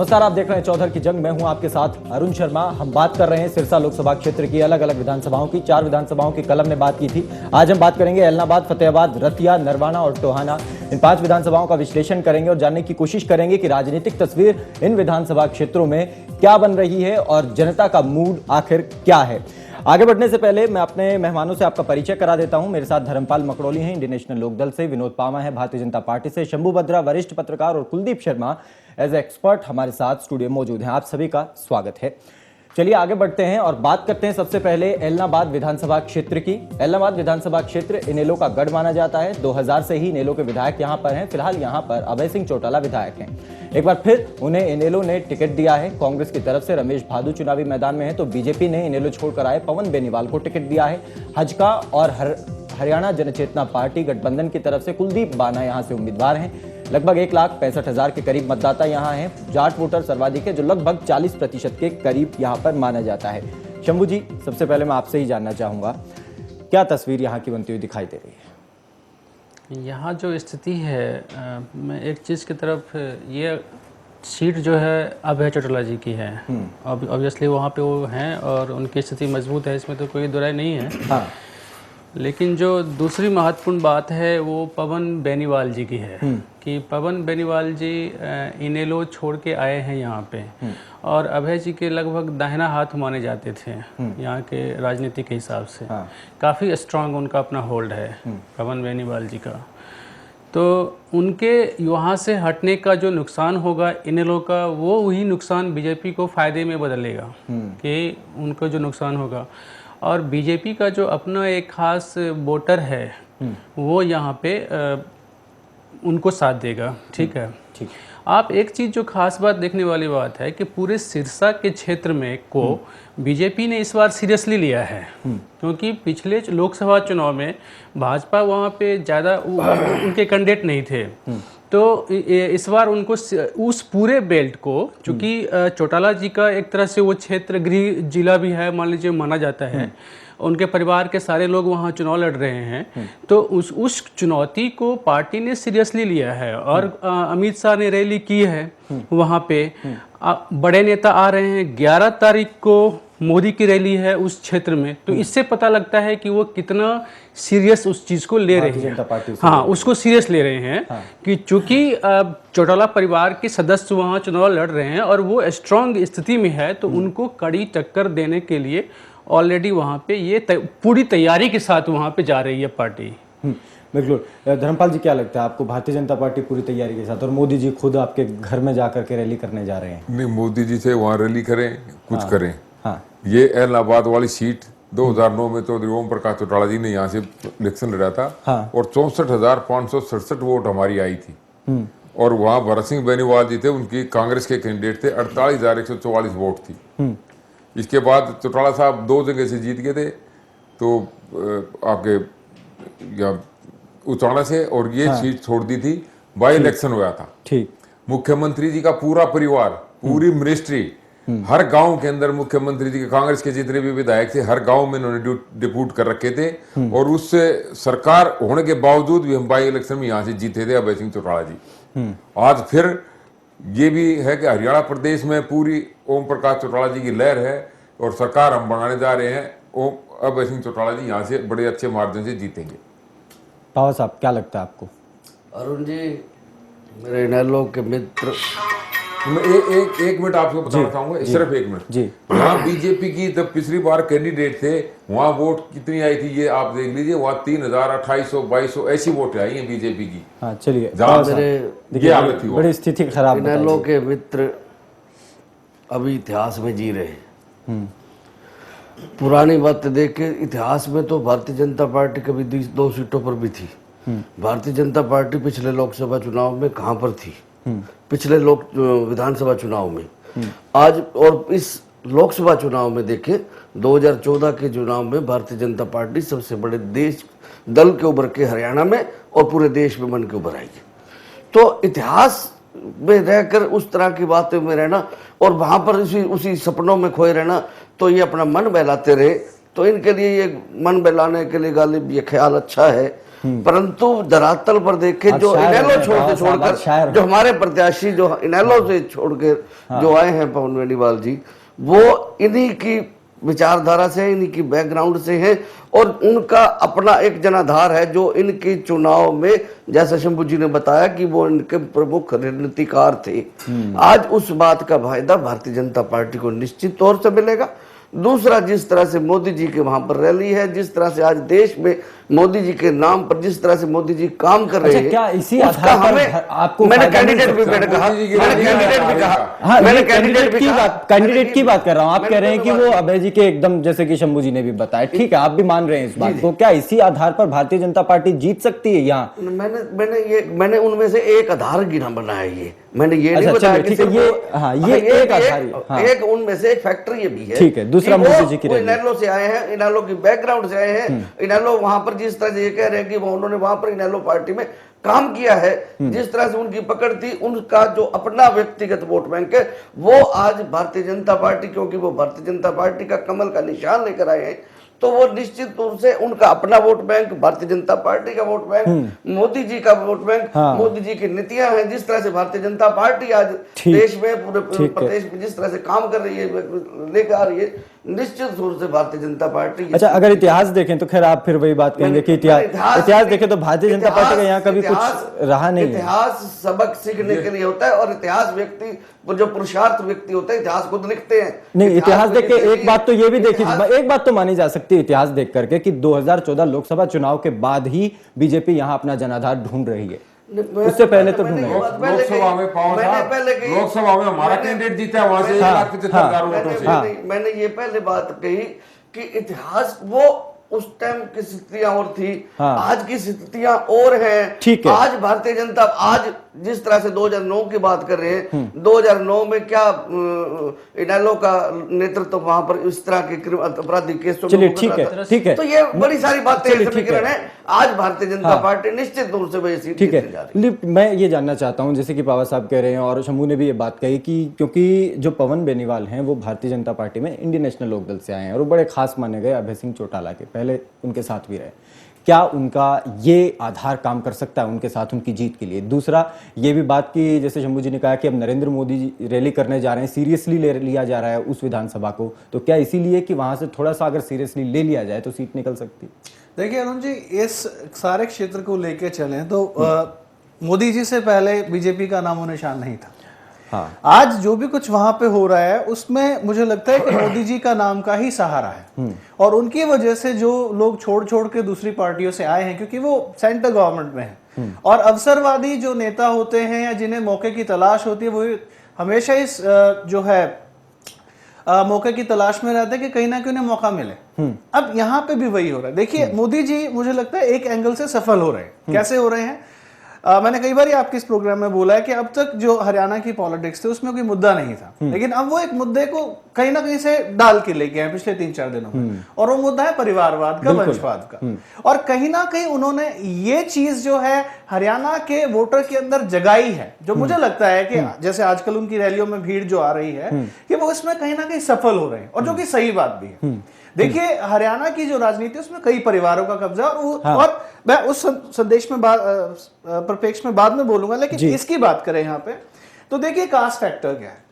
नमस्कार, आप देख रहे हैं चौधर की जंग। मैं हूं आपके साथ अरुण शर्मा। हम बात कर रहे हैं सिरसा लोकसभा क्षेत्र की अलग अलग विधानसभाओं की। 4 विधानसभाओं की कल हमने बात की थी। आज हम बात करेंगे एलनाबाद, फतेहाबाद, रतिया, नरवाना और टोहाना। इन 5 विधानसभाओं का विश्लेषण करेंगे और जानने की कोशिश करेंगे कि राजनीतिक तस्वीर इन विधानसभा क्षेत्रों में क्या बन रही है और जनता का मूड आखिर क्या है। आगे बढ़ने से पहले मैं अपने मेहमानों से आपका परिचय करा देता हूं। मेरे साथ धर्मपाल मकड़ोली हैं इंडियन नेशनल लोकदल से, विनोद पामा है भारतीय जनता पार्टी से, शंभू बद्रा वरिष्ठ पत्रकार और कुलदीप शर्मा एज एक्सपर्ट हमारे साथ स्टूडियो में मौजूद हैं। आप सभी का स्वागत है। चलिए आगे बढ़ते हैं और बात करते हैं सबसे पहले एलनाबाद विधानसभा क्षेत्र की। एलनाबाद विधानसभा क्षेत्र इनेलो का गढ़ माना जाता है। 2000 से ही इनेलो के विधायक यहां पर हैं। फिलहाल यहां पर अभय सिंह चौटाला विधायक हैं। एक बार फिर उन्हें इनेलो ने टिकट दिया है। कांग्रेस की तरफ से रमेश भादु चुनावी मैदान में है, तो बीजेपी ने इनेलो छोड़कर आए पवन बेनीवाल को टिकट दिया है। हजका और हरियाणा जनचेतना पार्टी गठबंधन की तरफ से कुलदीप बाना यहां से उम्मीदवार हैं। लगभग 1,65,000 के करीब मतदाता यहां हैं। जाट वोटर सर्वाधिक है, जो लगभग 40% के करीब यहां पर माना जाता है। शंभू जी, सबसे पहले मैं आपसे ही जानना चाहूंगा, क्या तस्वीर यहां की बनती हुई दिखाई दे रही है? यहाँ जो स्थिति है, मैं एक चीज़ की तरफ, ये सीट जो है अभय चौटाला जी की है। ऑब्वियसली वहाँ पे वो हैं और उनकी स्थिति मजबूत है, इसमें तो कोई दो राय नहीं है। हाँ। लेकिन जो दूसरी महत्वपूर्ण बात है वो पवन बेनीवाल जी की है कि पवन बेनीवाल जी इनेलो छोड़ के आए हैं यहाँ पे, और अभय जी के लगभग दाहिना हाथ माने जाते थे यहाँ के राजनीति के हिसाब से। हाँ। काफ़ी स्ट्रांग उनका अपना होल्ड है पवन बेनीवाल जी का। तो उनके यहाँ से हटने का जो नुकसान होगा इनेलो का, वो वही नुकसान बीजेपी को फ़ायदे में बदलेगा कि उनको जो नुकसान होगा। और बीजेपी का जो अपना एक खास वोटर है वो यहाँ पे उनको साथ देगा। ठीक है, ठीक। आप एक चीज़ जो खास बात देखने वाली बात है कि पूरे सिरसा के क्षेत्र में को बीजेपी ने इस बार सीरियसली लिया है, क्योंकि पिछले लोकसभा चुनाव में भाजपा वहाँ पे ज़्यादा उनके कैंडिडेट नहीं थे। तो इस बार उनको उस पूरे बेल्ट को, चूँकि चौटाला जी का एक तरह से वो क्षेत्र गृह जिला भी है, मान लीजिए माना जाता है, उनके परिवार के सारे लोग वहाँ चुनाव लड़ रहे हैं, तो उस चुनौती को पार्टी ने सीरियसली लिया है। और अमित शाह ने रैली की है वहाँ पे, बड़े नेता आ रहे हैं। 11 तारीख को मोदी की रैली है उस क्षेत्र में, तो इससे पता लगता है कि वो कितना सीरियस उस चीज़ को ले रहे हैं। हाँ, उसको सीरियस ले रहे हैं। हाँ। कि चूंकि चौटाला परिवार के सदस्य वहाँ चुनाव लड़ रहे हैं और वो स्ट्रांग स्थिति में है, तो उनको कड़ी टक्कर देने के लिए ऑलरेडी वहाँ पे ये पूरी तैयारी के साथ वहाँ पे जा रही है पार्टी। बिल्कुल। धर्मपाल जी, क्या लगता है आपको, भारतीय जनता पार्टी पूरी तैयारी के साथ, और मोदी जी खुद आपके घर में जाकर के रैली करने जा रहे हैं? नहीं, मोदी जी से वहाँ रैली करें, कुछ करें। हाँ। ये एलनाबाद वाली सीट 2009 में तो ओम प्रकाश चौटाला जी ने यहाँ से इलेक्शन लड़ा था। हाँ। और 64,567 वोट हमारी आई थी। और वहाँ भरत सिंह बेनीवाल जी थे, उनकी कांग्रेस के कैंडिडेट थे। 48,144 वोट थी। इसके बाद चौटाला साहब 2 जगह से जीत गए थे, तो आपके उचाना से, और ये सीट छोड़ दी थी। बाई इलेक्शन हुआ था। ठीक। मुख्यमंत्री जी का पूरा परिवार, पूरी मिनिस्ट्री, हर गांव के अंदर मुख्यमंत्री जी के, कांग्रेस के जितने भी विधायक थे, हर गांव में उन्होंने डिप्यूट कर रखे थे। और उससे सरकार होने के बावजूद भी हम बाई इलेक्शन में यहाँ से जीते थे अभय सिंह चौटाला जी। आज फिर ये भी है कि हरियाणा प्रदेश में पूरी ओम प्रकाश चौटाला जी की लहर है और सरकार हम बनाने जा रहे हैं। अभय सिंह चौटाला जी यहाँ से बड़े अच्छे मार्जिन से जीतेंगे। पावा साहब, क्या लगता है आपको? अरुण जी, मेरे इनेलो के मित्र, मैं एक मिनट आपको बताना चाहूंगा, सिर्फ 1 मिनट जी। यहाँ बीजेपी की जब पिछली बार कैंडिडेट थे, वहाँ वोट कितनी आई थी ये आप देख लीजिए। वहाँ 3,000, 2,800, 2,200 ऐसी वोट आई है बीजेपी की। हाँ, चलिए। बड़ी स्थिति खराब। इनेलो के मित्र अभी इतिहास में जी रहे हैं। पुरानी बातें देख के, इतिहास में तो भारतीय जनता पार्टी कभी 2 सीटों पर भी थी। भारतीय जनता पार्टी पिछले लोकसभा चुनाव में कहाँ पर थी, पिछले विधानसभा चुनाव में। आज और इस लोकसभा चुनाव में देखें, 2014 के चुनाव में भारतीय जनता पार्टी सबसे बड़े देश दल के उभर के हरियाणा में और पूरे देश में बन के उभर आई। तो इतिहास में रहकर उस तरह की बातों में रहना और वहाँ पर उसी सपनों में खोए रहना, तो ये अपना मन बहलाते रहे। तो इनके लिए ये मन बहलाने के लिए गालिब ये ख्याल अच्छा है परंतु धरातल पर देखे जो इनेलो छोड़कर जो हमारे प्रत्याशी जो इनेलो से छोड़ के जो आए हैं पवन बेनीवाल जी, वो इन्हीं की विचारधारा से, इन्हीं की बैकग्राउंड से है और उनका अपना एक जनाधार है जो इनके चुनाव में, जैसा शंभू जी ने बताया कि वो इनके प्रमुख रणनीतिकार थे। आज उस बात का फायदा भारतीय जनता पार्टी को निश्चित तौर से मिलेगा। दूसरा, जिस तरह से मोदी जी के वहां पर रैली है, जिस तरह से आज देश में मोदी जी के नाम पर जिस तरह से मोदी जी काम कर रहे हैं, क्या इसी आधार पर आपको मैंने कैंडिडेट भी मैंने कहा कैंडिडेट की बात कर रहा हूं। आप कह रहे हैं कि वो अभय जी के एकदम, जैसे कि शंभू जी ने भी बताया, ठीक है, आप भी मान रहे हैं इस बात को। क्या इसी आधार पर भारतीय जनता पार्टी जीत सकती है यहाँ? मैंने उनमें से एक आधार गिना बनाया ये, मैंने ये नहीं बताया कि ये एक आधार, एक उनमें से एक फैक्टर ये भी है। ठीक है, दूसरा मोदी जी की रैली, इनेलो से आए हैं, इनेलो की बैकग्राउंड से आए हैं, इनेलो वहां पर जिस तरह से ये कह रहे हैं कि उन्होंने वहां पर इनेलो पार्टी में काम किया है, जिस तरह से उनकी पकड़ थी, उनका जो अपना व्यक्तिगत वोट बैंक है वो आज भारतीय जनता पार्टी, क्योंकि वो भारतीय जनता पार्टी का कमल का निशान लेकर आए हैं, तो वो निश्चित रूप से उनका अपना vote bank, Bharatiya Janata party का वोट बैंक, मोदी जी का वोट बैंक, मोदी जी की नीतियां हैं, जिस तरह से भारतीय जनता पार्टी आज देश में पूरे प्रदेश में जिस तरह से काम कर रही है, लेकर आ रही है, निश्चित रूप से भारतीय जनता पार्टी। अच्छा, अगर इतिहास देखें तो खैर आप फिर वही बात कहेंगे कि इतिहास देखें तो भारतीय जनता पार्टी का यहाँ कभी कुछ रहा नहीं है। इतिहास सबक सीखने के लिए होता है और इतिहास व्यक्ति जो पुरुषार्थ व्यक्ति होते हैं इतिहास खुद लिखते हैं। नहीं, इतिहास देख के एक बात तो ये भी देखी, एक बात तो मानी जा सकती है इतिहास देख करके कि 2014 लोकसभा चुनाव के बाद ही बीजेपी यहाँ अपना जनाधार ढूंढ रही है। उससे पहले तो ढूंढ लोकसभा में लोकसभा में हमारा कैंडिडेट जीता है, वहां से 1,75,000 वोटों से। मैंने ये पहले बात कही कि इतिहास वो उस टाइम की स्थितियां और थी, आज की स्थितियां और हैं। ठीक है, आज भारतीय जनता, आज जिस तरह से 2009 की बात कर रहे हैं, 2009 में क्या इनेलो का नेतृत्व वहां पर इस तरह के आपराधिक केसों में, ठीक है, तो ये बड़ी सारी बातें समीकरण है। आज भारतीय जनता पार्टी निश्चित रूप से वही सीट जीतने जा रही है। मैं ये जानना चाहता हूं, जैसे कि पावा साहब कह रहे हैं और शंभू ने भी ये बात कही कि क्योंकि जो पवन बेनीवाल हैं वो भारतीय जनता पार्टी में इंडियन नेशनल लोकदल से आए हैं और वो बड़े खास माने गए अभय सिंह चौटाला के, पहले उनके साथ भी रहे। क्या उनका ये आधार काम कर सकता है उनके साथ उनकी जीत के लिए? दूसरा, ये भी बात की जैसे शंभू जी ने कहा कि अब नरेंद्र मोदी जी रैली करने जा रहे हैं, सीरियसली ले लिया जा रहा है उस विधानसभा को, तो क्या इसीलिए कि वहां से थोड़ा सा अगर सीरियसली ले लिया जाए तो सीट निकल सकती? देखिए अरुण जी, इस सारे क्षेत्र को लेकर चलें तो मोदी जी से पहले बीजेपी का नामो निशान नहीं था। आज जो भी कुछ वहां पे हो रहा है उसमें मुझे लगता है कि मोदी जी का नाम का ही सहारा है और उनकी वजह से जो लोग छोड़ छोड़ के दूसरी पार्टियों से आए हैं, क्योंकि वो सेंट्रल गवर्नमेंट में है और अवसरवादी जो नेता होते हैं या जिन्हें मौके की तलाश होती है वो हमेशा इस जो है मौके की तलाश में रहते हैं कि कहीं ना कहीं उन्हें मौका मिले। अब यहाँ पे भी वही हो रहा है। देखिए मोदी जी मुझे लगता है एक एंगल से सफल हो रहे हैं। कैसे हो रहे हैं? मैंने कई बार आपके इस प्रोग्राम में बोला है कि अब तक जो हरियाणा की पॉलिटिक्स थी उसमें कोई मुद्दा नहीं था, लेकिन अब वो एक मुद्दे को कहीं ना कहीं से डाल के लेके आए पिछले 3-4 दिनों में, और वो मुद्दा है परिवारवाद का, वंशवाद का। और कहीं ना कहीं उन्होंने ये चीज जो है हरियाणा के वोटर के अंदर जगाई है, जो मुझे लगता है कि जैसे आजकल उनकी रैलियों में भीड़ जो आ रही है कि वो इसमें कहीं ना कहीं सफल हो रहे हैं, और जो कि सही बात भी है। देखिए हरियाणा की जो राजनीति उसमें कई परिवारों का कब्जा और मैं उस संदेश में परिप्रेक्ष्य में बाद में बोलूंगा, लेकिन इसकी बात करें यहाँ पे तो देखिए कास्ट फैक्टर क्या है।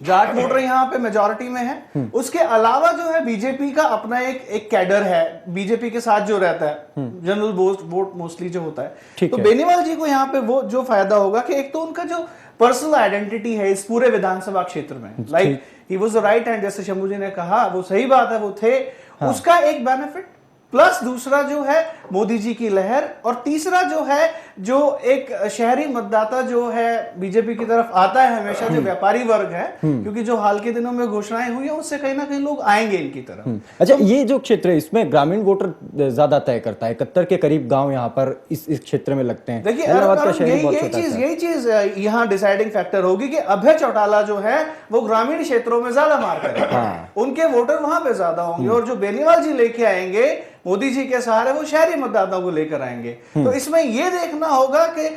जाट वोटर यहाँ पे मेजॉरिटी में है, उसके अलावा जो है बीजेपी का अपना एक कैडर है, बीजेपी के साथ जो रहता है जनरल वोट मोस्टली जो होता है। तो बेनीवाल जी को यहाँ पे वो जो फायदा होगा कि एक तो उनका जो पर्सनल आइडेंटिटी है इस पूरे विधानसभा क्षेत्र में, like he was the right hand, जैसे शंभू जी ने कहा वो सही बात है, वो थे, उसका एक बेनिफिट, प्लस दूसरा जो है मोदी जी की लहर, और तीसरा जो है जो एक शहरी मतदाता जो है बीजेपी की तरफ आता है हमेशा, जो व्यापारी वर्ग है, क्योंकि जो हाल के दिनों में घोषणाएं हुई है उससे कहीं ना कहीं लोग आएंगे इनकी तरफ। अच्छा, ये जो क्षेत्र है इसमें ग्रामीण वोटर ज्यादा तय करता है, 71 के करीब गांव यहाँ पर इस क्षेत्र में लगते हैं। देखिए यही चीज यहाँ डिसाइडिंग फैक्टर होगी कि अभय चौटाला जो है वो ग्रामीण क्षेत्रों में ज्यादा मार करेंगे, उनके वोटर वहां पे ज्यादा होंगे, और जो बेनीवाल जी लेके आएंगे मोदी जी के सहारे वो शहरी मतदाताओं को लेकर आएंगे। तो इसमें यह देखना होगा कि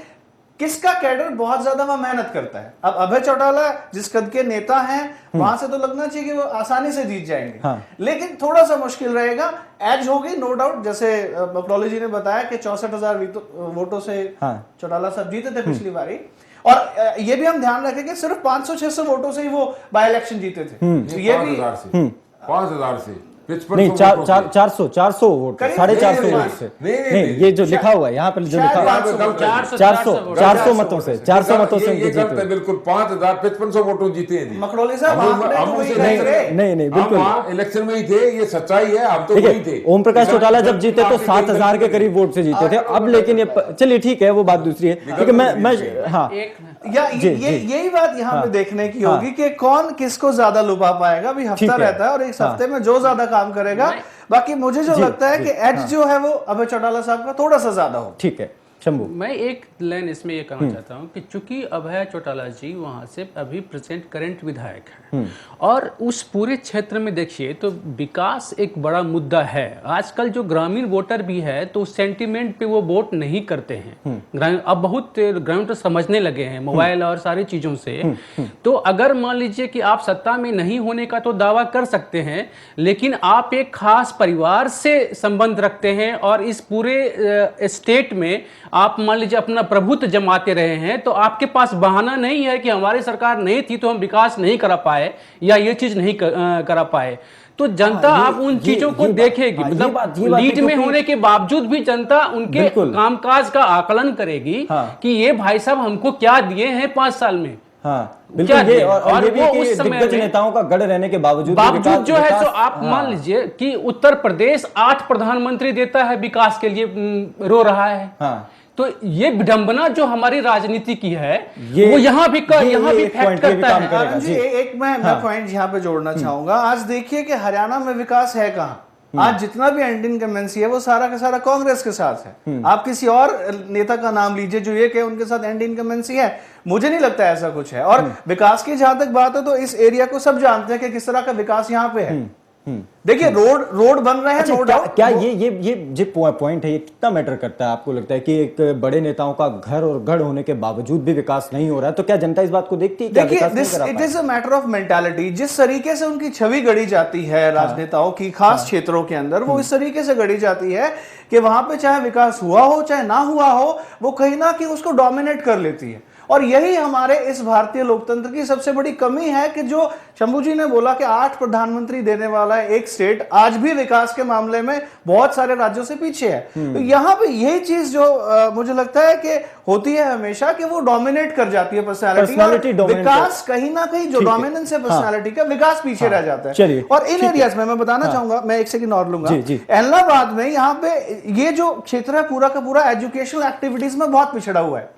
किसका कैडर बहुत ज्यादा वह मेहनत करता है। अब अभय चौटाला जिस कद के नेता हैं, वहां से तो लगना चाहिए कि वो आसानी से जीत जाएंगे। लेकिन थोड़ा सा मुश्किल रहेगा। एज होगी नो डाउट, जैसे बकरौली जी ने बताया कि 64,000 वोटों से चौटाला साहब जीते थे पिछली बारी। और ये भी हम ध्यान रखें कि सिर्फ 500-600 वोटों से ही वो बाय इलेक्शन जीते थे। तो ये भी 5,000 से नहीं, 400 वोट, 450 वोट से नहीं, ये जो लिखा हुआ है यहाँ पर, जो लिखा हुआ है 400 मतों से, 400 मतों से ये गलत है बिल्कुल। 5,500 वोटों जीते हैं। मकरौली साहब नहीं बिल्कुल इलेक्शन में ही थे, ये सच्चाई है। हम तो वही थे। ओम प्रकाश चौटाला जब जीते तो 7,000 के करीब वोट से जीते थे। अब लेकिन ये चलिए ठीक है, वो बात दूसरी है। लेकिन मैं हाँ, यही बात यहाँ पे देखने की होगी कि कौन किसको ज्यादा लुभा पाएगा। अभी हफ्ता रहता है और इस हफ्ते में जो ज्यादा काम करेगा। बाकी मुझे जो लगता है कि एज जो है वो अभय चौटाला साहब का थोड़ा सा ज्यादा हो। ठीक है शंभू, मैं एक लाइन इसमें ये कहना चाहता हूँ कि चूंकि अभय चौटाला जी वहाँ से अभी करंट विधायक हैं और उस पूरे क्षेत्र में देखिए तो विकास एक बड़ा मुद्दा है। आजकल जो ग्रामीण वोटर भी है तो सेंटीमेंट पे वो वोट नहीं करते हैं। अब बहुत ग्रामीण तो समझने लगे हैं मोबाइल और सारी चीज़ों से। तो अगर मान लीजिए कि आप सत्ता में नहीं होने का तो दावा कर सकते हैं, लेकिन आप एक खास परिवार से संबंध रखते हैं और इस पूरे स्टेट में आप मान लीजिए अपना प्रभुत्व जमाते रहे हैं, तो आपके पास बहाना नहीं है कि हमारी सरकार नहीं थी तो हम विकास नहीं करा पाए या ये चीज नहीं करा पाए। तो जनता आप उन चीजों को देखेगी। मतलब लीड में होने के बावजूद भी जनता उनके कामकाज का आकलन करेगी कि ये भाई साहब हमको क्या दिए हैं 5 साल में। बिल्कुल ये और ये भी कि दिग्गज नेताओं का गढ़ रहने के बावजूद जो है तो आप मान लीजिए कि उत्तर प्रदेश 8 प्रधानमंत्री देता है विकास के लिए, रो रहा है। तो ये विडंबना जो हमारी राजनीति की है वो यहाँ भी फैक्ट करता है। अरुण जी, एक मैं पॉइंट यहाँ पे जोड़ना चाहूंगा। आज देखिए कि हरियाणा में विकास है कहाँ। आज जितना भी एंटी इनकम्बेंसी है वो सारा का सारा कांग्रेस के साथ है। आप किसी और नेता का नाम लीजिए जो ये कहे उनके साथ एंटी इनकम्बेंसी है, मुझे नहीं लगता ऐसा कुछ है। और विकास की जहां तक बात है तो इस एरिया को सब जानते हैं कि किस तरह का विकास यहाँ पे है। देखिए रोड बन रहे हैं। अच्छा, क्या ये पॉइंट है, ये कितना मैटर करता है आपको लगता है कि एक बड़े नेताओं का घर और गढ़ होने के बावजूद भी विकास नहीं हो रहा है? तो क्या जनता इस बात को देखती है? देखिए it is a matter of mentality. जिस तरीके से उनकी छवि गढ़ी जाती है राजनेताओं की खास क्षेत्रों के अंदर, वो इस तरीके से गढ़ी जाती है कि वहां पे चाहे विकास हुआ हो चाहे ना हुआ हो, वो कहीं ना कहीं उसको डोमिनेट कर लेती है। और यही हमारे इस भारतीय लोकतंत्र की सबसे बड़ी कमी है कि जो शंभू जी ने बोला कि 8 प्रधानमंत्री देने वाला है एक स्टेट, आज भी विकास के मामले में बहुत सारे राज्यों से पीछे है। तो यहाँ पे यही चीज जो मुझे लगता है कि होती है हमेशा कि वो डोमिनेट कर जाती है पर्सनालिटी। विकास कहीं ना कहीं जो डोमिनेंस है पर्सनालिटी का, विकास पीछे रह जाता है। और इन एरियाज में मैं बताना चाहूंगा, मैं 1 सेकंड और लूंगा। इलाहाबाद में यहाँ पे ये जो क्षेत्र है पूरा का पूरा एजुकेशनल एक्टिविटीज में बहुत पिछड़ा हुआ है।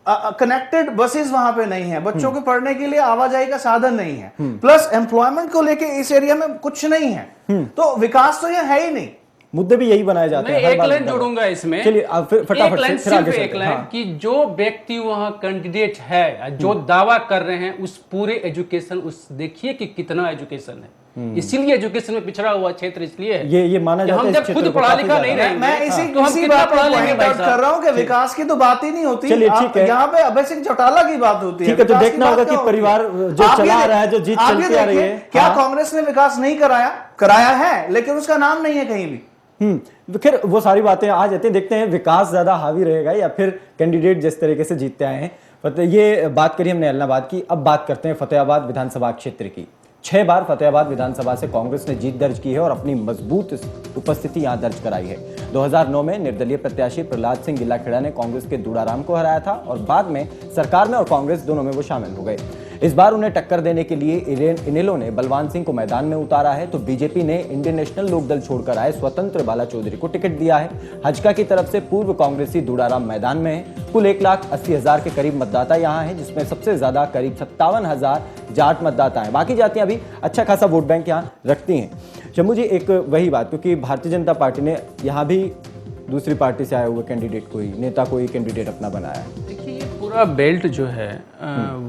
कनेक्टेड बसेस वहां पे नहीं है, बच्चों के पढ़ने के लिए आवाजाही का साधन नहीं है, प्लस एम्प्लॉयमेंट को लेके इस एरिया में कुछ नहीं है। तो विकास तो ये है ही नहीं। मुद्दे भी यही बनाए जाते हैं। मैं एक लाइन जोड़ूंगा इसमें, चलिए फटाफट एक लाइन कि जो व्यक्ति वहां कैंडिडेट है जो दावा कर रहे हैं उस पूरे एजुकेशन, उस देखिए कि कितना एजुकेशन है। इसीलिए एजुकेशन में पिछड़ा हुआ क्षेत्र इसलिए है। ये माना जाता है। हम जब खुद पढ़ा लिखा नहीं रहे, मैं इसी बात को पॉइंट आउट कर रहा हूं कि विकास की तो बात ही नहीं होती। चलिए ठीक है, यहाँ पे अभय सिंह चौटाला की बात होती है। ठीक है, तो देखना होगा कि परिवार जो चला रहा है, जो जीत चलती आ रही है, क्या कांग्रेस ने विकास नहीं कराया है, लेकिन उसका नाम नहीं है कहीं भी। फिर वो सारी बातें आ जाती हैं। देखते हैं विकास ज्यादा हावी रहेगा या फिर कैंडिडेट जिस तरीके से जीतते आए हैं। ये बात करी हमने इलाहाबाद की। अब बात करते हैं फतेहाबाद विधानसभा क्षेत्र की। 6 बार फतेहाबाद विधानसभा से कांग्रेस ने जीत दर्ज की है और अपनी मजबूत उपस्थिति यहां दर्ज कराई है। 2009 में निर्दलीय प्रत्याशी प्रहलाद सिंह गिल्लाखेड़ा ने कांग्रेस के दूड़ाराम को हराया था और बाद में सरकार में और कांग्रेस दोनों में वो शामिल हो गए। इस बार उन्हें टक्कर देने के लिए इनेलो ने बलवान सिंह को मैदान में उतारा है, तो बीजेपी ने इंडियन नेशनल लोकदल छोड़कर आए स्वतंत्र बाला चौधरी को टिकट दिया है। हजका की तरफ से पूर्व कांग्रेसी दूड़ाराम मैदान में है। कुल 1,80,000 के करीब मतदाता यहां हैं, जिसमें सबसे ज्यादा करीब 57,000 जाट मतदाता हैं। बाकी जातियां भी अच्छा खासा वोट बैंक यहां रखती हैं। शंभू जी, एक वही बात, क्योंकि भारतीय जनता पार्टी ने यहां भी दूसरी पार्टी से आए हुए कैंडिडेट को ही, नेता को ही कैंडिडेट अपना बनाया है। देखिए ये पूरा बेल्ट जो है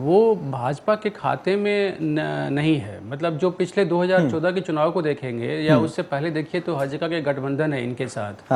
वो भाजपा के खाते में नहीं है। मतलब जो पिछले 2014 के चुनाव को देखेंगे या उससे पहले देखिए तो हजका के गठबंधन है इनके साथ।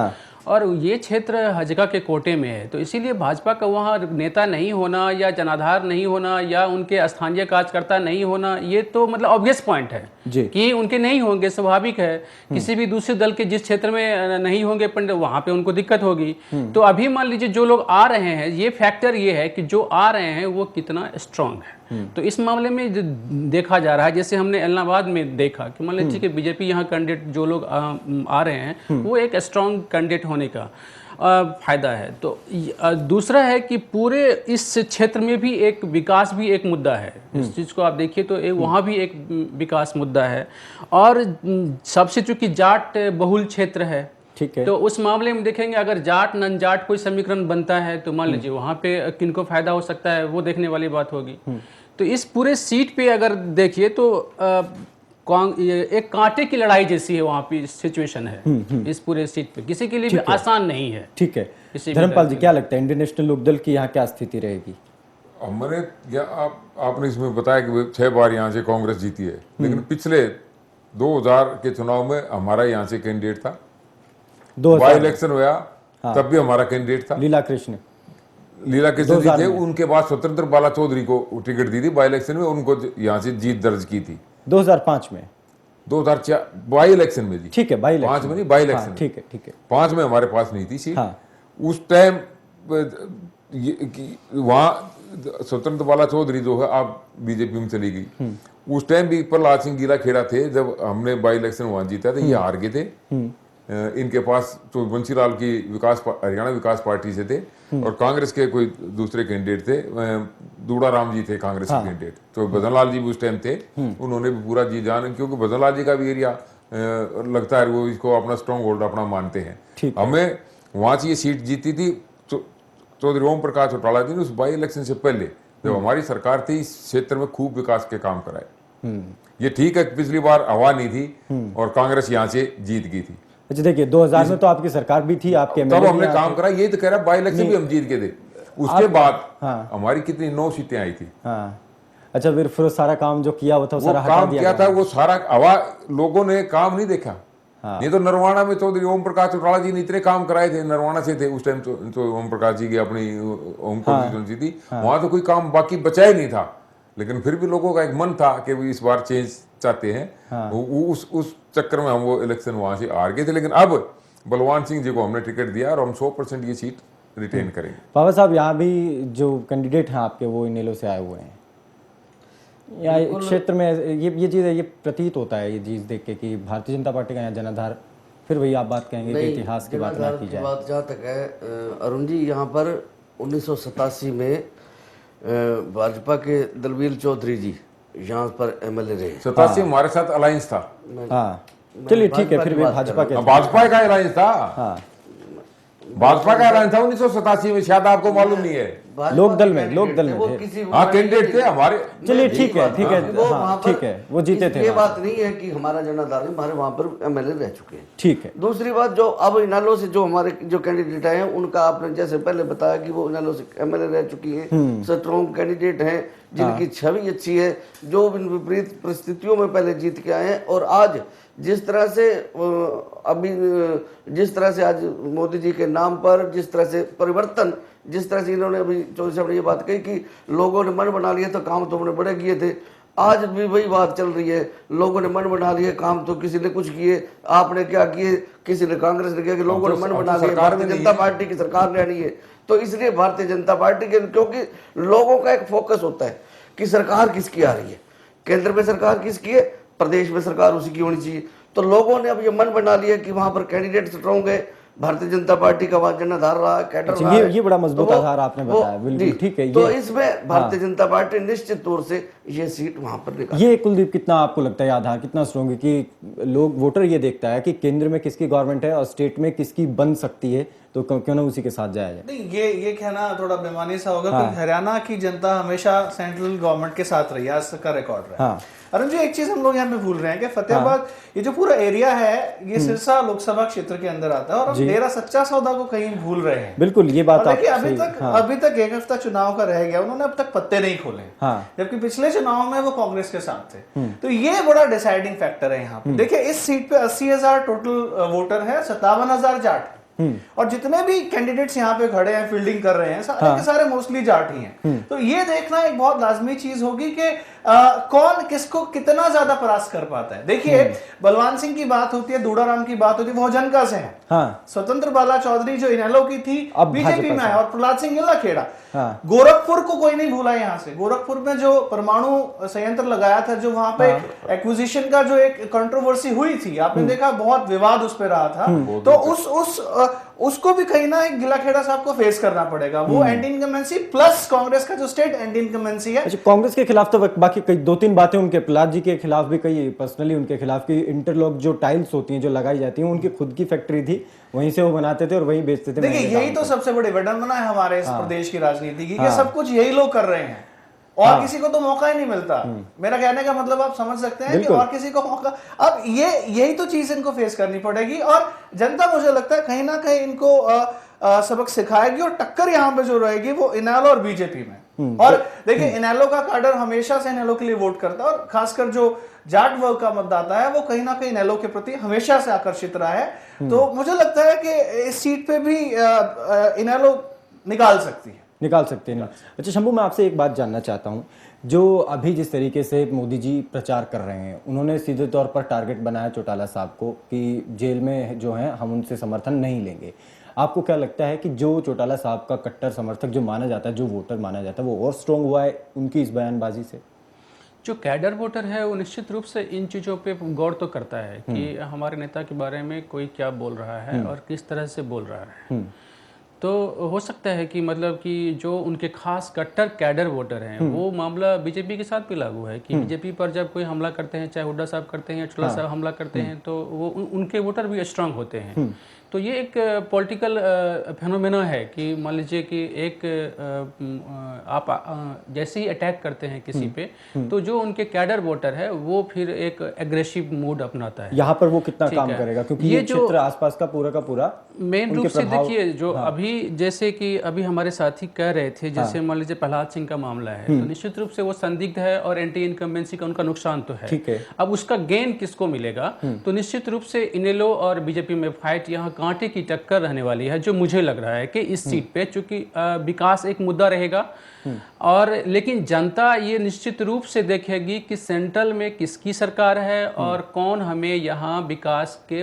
और ये क्षेत्र हजगा के कोटे में है, तो इसीलिए भाजपा का वहाँ नेता नहीं होना या जनाधार नहीं होना या उनके स्थानीय कार्यकर्ता नहीं होना, ये तो मतलब ऑब्वियस पॉइंट है जी। कि उनके नहीं होंगे, स्वाभाविक है। किसी भी दूसरे दल के जिस क्षेत्र में नहीं होंगे पंडित, वहाँ पे उनको दिक्कत होगी। तो अभी मान लीजिए जो लोग आ रहे हैं, ये फैक्टर ये है कि जो आ रहे हैं वो कितना स्ट्रांग है। तो इस मामले में देखा जा रहा है, जैसे हमने इलाहाबाद में देखा कि मान लीजिए कि बीजेपी यहाँ कैंडिडेट जो लोग आ रहे हैं वो एक स्ट्रांग कैंडिडेट होने का फायदा है। तो दूसरा है कि पूरे इस क्षेत्र में भी एक विकास भी एक मुद्दा है। इस चीज़ को आप देखिए तो वहाँ भी एक विकास मुद्दा है। और सबसे चूंकि जाट बहुल क्षेत्र है, ठीक है, तो उस मामले में देखेंगे अगर जाट नन जाट कोई समीकरण बनता है तो मान लीजिए वहाँ पे किनको फायदा हो सकता है, वो देखने वाली बात होगी। तो इस पूरे सीट पे अगर देखिए तो एक कांटे की लड़ाई जैसी है वहाँ पे सिचुएशन है। इस पूरे सीट पे किसी के लिए भी आसान नहीं है। ठीक है, धर्मपाल जी क्या लगता है इंडियन नेशनल लोकदल की यहाँ क्या स्थिति रहेगी? हमने आपने इसमें बताया कि 6 बार यहाँ से कांग्रेस जीती है, लेकिन पिछले 2000 के चुनाव में हमारा यहाँ से कैंडिडेट था। 2000 बाई इलेक्शन हुआ तब भी हमारा कैंडिडेट था लीला कृष्ण जी थे। उनके बाद स्वतंत्र बाला चौधरी को टिकट दी थी बाई इलेक्शन में, उनको यहाँ से जीत दर्ज की थी 2005 में, 2004 बाई इलेक्शन में जी। ठीक है, बाई इलेक्शन 5 में नहीं, बाई इलेक्शन ठीक है, ठीक है। 5 में हमारे पास नहीं थी सीट। हाँ। उस टाइम वहाँ स्वतंत्र बाला चौधरी जो है आप बीजेपी में चली गई। उस टाइम भी प्रहलाद सिंह गीला खेड़ा थे, जब हमने बाई इलेक्शन वहाँ जीता था, ये हार गए थे। इनके पास तो बंसीलाल की हरियाणा विकास पार्टी से थे और कांग्रेस के कोई दूसरे कैंडिडेट थे, दूड़ा राम जी थे कांग्रेस के कैंडिडेट। तो भजन लाल जी भी उस टाइम थे, उन्होंने भी पूरा जी जान, क्योंकि भजन लाल जी का भी एरिया लगता है वो इसको अपना स्ट्रॉन्ग होल्ड अपना मानते हैं। हमें वहां से ये सीट जीती थी चौधरी ओम प्रकाश चौटाला जी ने उस बाई इलेक्शन से पहले, जब हमारी सरकार थी, इस क्षेत्र में खूब विकास के काम कराए। ये ठीक है पिछली बार हवा नहीं थी और कांग्रेस यहाँ से जीत गई थी। अच्छा देखिए 2000 में तो आपकी सरकार भी थी, आपके तब हमने काम करा, यही तो कह रहा, बाई इलेक्शन भी हम जीत गए थे। उसके बाद हमारी कितनी 9 सीटें आई थी। अच्छा फिर सारा काम जो किया वो था सारा हटा काम दिया किया था, वो सारा हवा लोगों ने काम नहीं देखा। नहीं तो नरवाना में चौधरी ओम प्रकाश चौटाला जी ने इतने काम कराए थे, नरवाना से थे उस टाइम तो ओम प्रकाश जी की अपनी ओम कॉन्स्टिट्यूंसी थी, वहां तो कोई काम बाकी बचा ही नहीं था। लेकिन फिर भी लोगों का एक मन था कि वो इस बार चेंज चाहते हैं। उस चक्कर में हम वो इलेक्शन वहां से हार गए थे। लेकिन अब बलवान सिंह जी को हमने टिकट दिया और हम 100% ये सीट रिटेन करेंगे। बाबा साहब यहाँ भी जो कैंडिडेट हैं आपके वो इनेलो से आए हुए हैं, या क्षेत्र में ये चीज़ ये प्रतीत होता है ये चीज़ देख के कि भारतीय जनता पार्टी का यहाँ जनाधार, फिर वही आप बात कहेंगे कि इतिहास की बात ना की जाए। बात जहाँ तक है अरुण जी, यहाँ पर 1987 में भाजपा के दलवीर चौधरी जी यहाँ पर एमएलए रहे। 87 हमारे साथ अलायंस था। हाँ चलिए ठीक है, फिर भी भाजपा के भाजपा का अलायंस था। भाजपा का अलायंस था 1987 में, शायद आपको मालूम नहीं है। लोकदल में थे। हाँ कैंडिडेट थे हमारे। चलिए ठीक है, ठीक है, ठीक है, वो जीते थे। ये बात नहीं है कि हमारा जनाधार हमारे वहाँ पर एमएलए रह चुके हैं। ठीक है। दूसरी बात, जो अब इनेलो से जो हमारे जो कैंडिडेट आए हैं, उनका आपने जैसे पहले बताया कि वो इनेलो से एमएलए रह चुकी हैं, स्ट्रॉन्ग कैंडिडेट हैं, जिनकी छवि अच्छी है, जो विपरीत परिस्थितियों में पहले जीत के आए हैं। और आज जिस तरह से आज मोदी जी के नाम पर जिस तरह से परिवर्तन, जिस तरह से इन्होंने अभी चौधरी साहब ने ये बात कही कि लोगों ने मन बना लिया तो काम तो हमने बड़े किए थे, आज भी वही बात चल रही है। लोगों ने मन बना लिए, काम तो किसी ने कुछ किए, आपने क्या किए, किसी ने कांग्रेस ने किया कि लोगों ने मन बना लिया भारतीय जनता पार्टी की सरकार रहनी है। तो इसलिए भारतीय जनता पार्टी के, क्योंकि लोगों का एक फोकस होता है कि सरकार किसकी आ रही है, केंद्र में सरकार किसकी है, प्रदेश में सरकार उसी की होनी चाहिए। तो लोगों ने अब ये मन बना लिया कि वहां पर कैंडिडेट स्ट्रॉन्ग है, भारतीय जनता पार्टी का वहां जनाधार रहा, कैडर रहा है। ये बड़ा मजबूत आधार आपने बताया, बिल्कुल ठीक है। तो इसमें भारतीय जनता पार्टी निश्चित तौर से ये सीट वहां पर निकाल। ये कुलदीप कितना आपको लगता है आधार कितना स्ट्रॉन्ग है कि लोग वोटर ये देखता है कि केंद्र में किसकी गवर्नमेंट है और स्टेट में किसकी बन सकती है, तो क्यों ना उसी के साथ जाया जाए। नहीं, ये कहना थोड़ा बेमानी सा होगा क्योंकि हरियाणा की जनता हमेशा सेंट्रल गवर्नमेंट के साथ रही है, आज तक का रिकॉर्ड रहा है। अरुण जी, एक चीज हम लोग यहाँ पे भूल रहे हैं कि फतेहाबाद ये जो पूरा एरिया है ये सिरसा लोकसभा क्षेत्र के अंदर आता है और हम डेरा सच्चा सौदा को कहीं भूल रहे हैं। बिल्कुल, ये बात देखिए अभी तक 1 हफ्ता चुनाव का रह गया, उन्होंने अब तक पत्ते नहीं खोले, जबकि पिछले चुनाव में वो कांग्रेस के साथ थे। तो ये बड़ा डिसाइडिंग फैक्टर है यहाँ पे। देखिए इस सीट पे 80,000 टोटल वोटर है, 57,000 जाट, और जितने भी कैंडिडेट्स यहाँ पे खड़े हैं फील्डिंग कर रहे हैं सारे के सारे मोस्टली जाट ही हैं। तो ये देखना एक बहुत लाजमी चीज होगी कि कौन किसको कितना ज्यादा परास्त कर पाता है। देखिए बलवान सिंह की बात होती है, दूड़ाराम की बात होती है, वो जनका से है। स्वतंत्र बाला चौधरी जो इनेलो की थी बीजेपी में है, और प्रहलाद सिंह गिल्ला खेड़ा। गोरखपुर को कोई नहीं भूला यहाँ से। गोरखपुर में जो परमाणु संयंत्र लगाया था, जो वहां पे एक्विजिशन का जो एक कंट्रोवर्सी हुई थी, आपने देखा बहुत विवाद उस पर रहा था। तो उसको भी कहीं ना गिल्ला खेड़ा साहब को फेस करना पड़ेगा। वो एंटी इनकम्बेंसी प्लस कांग्रेस का जो स्टेट एंटी इनकम्बेंसी है। अच्छा, कांग्रेस के खिलाफ तो बाकी कई 2-3 बातें उनके, प्रहलाद जी के खिलाफ भी कई पर्सनली उनके खिलाफ की इंटरलॉक जो टाइल्स होती हैं जो लगाई जाती हैं, उनकी खुद की फैक्ट्री थी, वहीं से वो बनाते थे और वहीं बेचते थे। देखिए यही तो सबसे बड़ी विडंबना है हमारे इस प्रदेश की राजनीति की, कि सब कुछ यही लोग कर रहे हैं और किसी को तो मौका ही नहीं मिलता। मेरा कहने का मतलब आप समझ सकते हैं कि और किसी को मौका, अब यही तो चीज इनको फेस करनी पड़ेगी। और जनता मुझे लगता है कहीं ना कहीं इनको सबक सिखाएगी, और टक्कर यहाँ पे जो रहेगी वो इनेलो और बीजेपी में। और देखिए इनेलो का कैडर हमेशा से इनेलो के लिए वोट करता है, और खासकर जो जाट वर्ग का मतदाता है वो कहीं ना कहीं इनेलो के प्रति हमेशा से आकर्षित रहा है। तो मुझे लगता है कि इस सीट पे भी इनेलो निकाल सकती है। अच्छा शंभू, मैं आपसे एक बात जानना चाहता हूँ, जो अभी जिस तरीके से मोदी जी प्रचार कर रहे हैं, उन्होंने सीधे तौर पर टारगेट बनाया चौटाला साहब को कि जेल में जो हैं हम उनसे समर्थन नहीं लेंगे। आपको क्या लगता है कि जो चौटाला साहब का कट्टर समर्थक जो माना जाता है, जो वोटर माना जाता है, वो और स्ट्रॉन्ग हुआ है उनकी इस बयानबाजी से? जो कैडर वोटर है वो निश्चित रूप से इन चीज़ों पे गौर तो करता है कि हमारे नेता के बारे में कोई क्या बोल रहा है और किस तरह से बोल रहा है। तो हो सकता है कि मतलब कि जो उनके खास कट्टर कैडर वोटर हैं, वो मामला बीजेपी के साथ भी लागू है कि बीजेपी पर जब कोई हमला करते हैं, चाहे हुड्डा साहब करते हैं या चोटाला साहब हमला करते हैं, तो वो उनके वोटर भी स्ट्रांग होते हैं। तो ये एक पॉलिटिकल फेनोमेना है कि मान लीजिए कि एक आप जैसे ही अटैक करते हैं किसी पे, तो जो उनके कैडर वोटर है वो फिर एक एग्रेसिव मूड अपनाता है। यहाँ पर वो कितना काम करेगा, क्योंकि ये क्षेत्र आसपास का पूरा मेन रूप से देखिए जो अभी जैसे कि अभी हमारे साथी कह रहे थे, जैसे मान लीजिए प्रहलाद सिंह का मामला है, तो निश्चित रूप से वो संदिग्ध है और एंटी इनकम्बेंसी का उनका नुकसान तो है। ठीक है। अब उसका गेन किसको मिलेगा? तो निश्चित रूप से इनेलो और बीजेपी में फाइट यहाँ कांटे की टक्कर रहने वाली है, जो मुझे लग रहा है कि इस सीट पे चूंकि विकास एक मुद्दा रहेगा, और लेकिन जनता ये निश्चित रूप से देखेगी कि सेंट्रल में किसकी सरकार है और कौन हमें यहाँ विकास के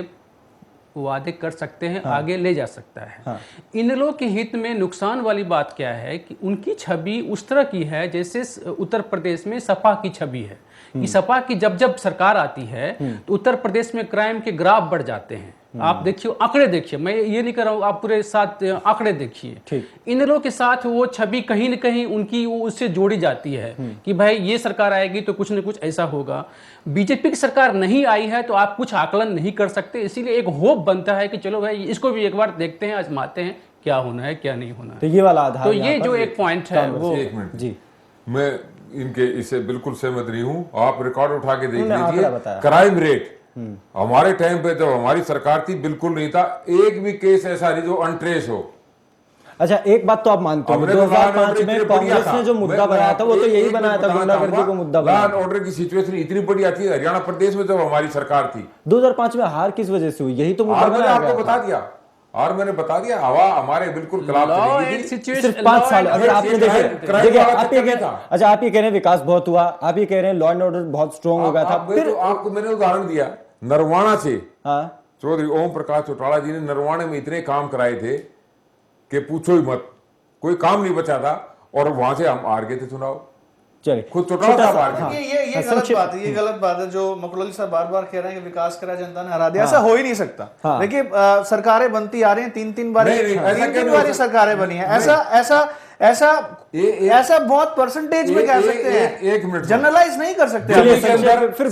वादे कर सकते हैं, आगे ले जा सकता है। इन लोगों के हित में नुकसान वाली बात क्या है कि उनकी छवि उस तरह की है जैसे उत्तर प्रदेश में सपा की छवि है, कि सपा की जब सरकार आती है तो उत्तर प्रदेश में क्राइम के ग्राफ बढ़ जाते हैं। आप देखिए, आंकड़े देखिए, मैं ये नहीं कर रहा हूँ, आप पूरे साथ आंकड़े देखिए। इन लोगों के साथ वो छवि कहीं न कहीं उनकी वो उससे जोड़ी जाती है कि भाई ये सरकार आएगी तो कुछ न कुछ ऐसा होगा। बीजेपी की सरकार नहीं आई है तो आप कुछ आकलन नहीं कर सकते, इसीलिए एक होप बनता है कि चलो भाई इसको भी एक बार देखते हैं, आजमाते हैं क्या होना है क्या नहीं होना है। तो ये वाला आधार, तो ये जो एक पॉइंट है वो जी, मैं इनके इससे बिल्कुल सहमत नहीं हूँ। आप रिकॉर्ड उठा के देख लीजिए, क्राइम रेट हमारे टाइम पे जब हमारी सरकार थी बिल्कुल नहीं था, एक भी केस ऐसा नहीं जो अनट्रेस हो। अच्छा, एक बात तो आप मानते हो 2005 में कांग्रेस ने जो मुद्दा बनाया था वो तो यही बनाया था, गुंडागर्दी को मुद्दा बनाया। लॉ एंड ऑर्डर की सिचुएशन इतनी बढ़िया थी हरियाणा प्रदेश में जब हमारी सरकार थी। 2005 में हार किस वजह से हुई, यही तो मुद्दा मैंने आपको बता दिया, और मैंने बता दिया हवा हमारे बिल्कुल खिलाफ चलेगी थी। सिर्फ 5 साल अगर आपने देखिए आप ये कह रहे, अच्छा आप ये कह रहे हैं विकास बहुत हुआ, आप ये कह रहे हैं लॉ एंड ऑर्डर बहुत स्ट्रॉन्ग हो गया था। फिर आपको मैंने उदाहरण दिया नरवाना से, चौधरी ओम प्रकाश चौटाला जी ने नरवाने में इतने काम कराए थे कि पूछो ही मत, कोई काम नहीं बचा था, और वहां से हम हार गए थे चुनाव। चलिए, खुद चौटाला साहब हार गए। ये गलत बात है, ये गलत बात है जो मकरोली साहब बार बार कह रहे हैं कि विकास करा जनता ने हरा दिया। ऐसा हो ही नहीं सकता। देखिए सरकारें बनती आ रही हैं, तीन बार सरकारें बनी है। ऐसा बहुत परसेंटेज में कह सकते हैं, एक मिनट जनरलाइज नहीं कर सकते। फिर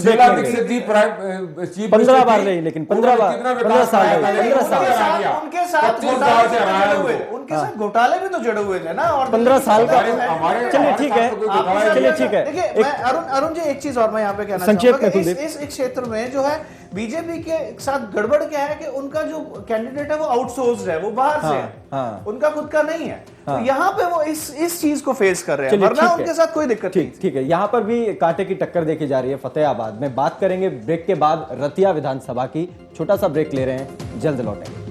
15 बार रही, लेकिन 15 साल उनके साथ घोटाले भी तो जड़े हुए थे ना, और 15 साल का। चलिए ठीक है, देखिए मैं अरुण जी एक चीज और मैं यहाँ पे कहना संक्षेप में इस क्षेत्र में जो है बीजेपी के साथ गड़बड़ क्या है कि उनका जो कैंडिडेट है वो आउटसोर्स्ड है, वो बाहर से है, उनका खुद का नहीं है। तो यहाँ पे वो इस चीज को फेस कर रहे हैं, वरना उनके साथ कोई दिक्कत नहीं। ठीक है, यहाँ पर भी कांटे की टक्कर देखी जा रही है फतेहाबाद में। बात करेंगे ब्रेक के बाद रतिया विधानसभा की। छोटा सा ब्रेक ले रहे हैं, जल्द लौटेंगे।